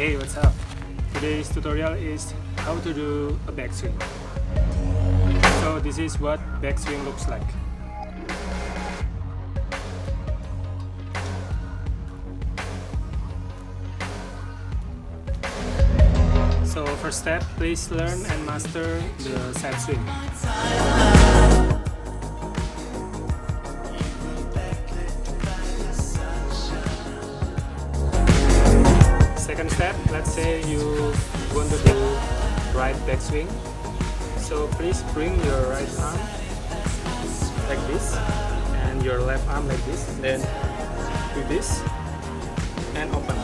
Hey, what's up? Today's tutorial is how to do a backswing. So this is what backswing looks like. So first step, please learn and master the side swing. Second step, let's say you want to do right backswing. So please bring your right arm like this and your left arm like this. Then do this and open.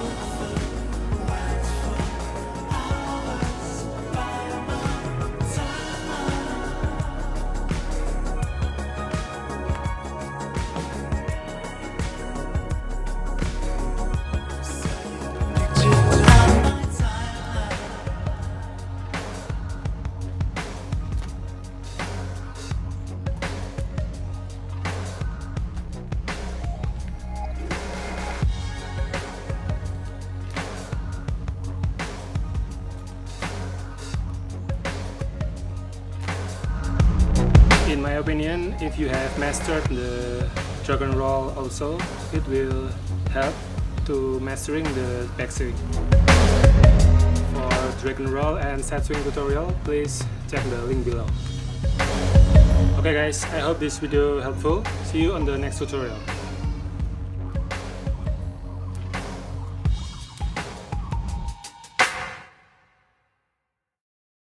In my opinion, if you have mastered the dragon roll also, it will help to mastering the backswing. For dragon roll and side swing tutorial, please check the link below. Okay guys, I hope this video helpful. See you on the next tutorial.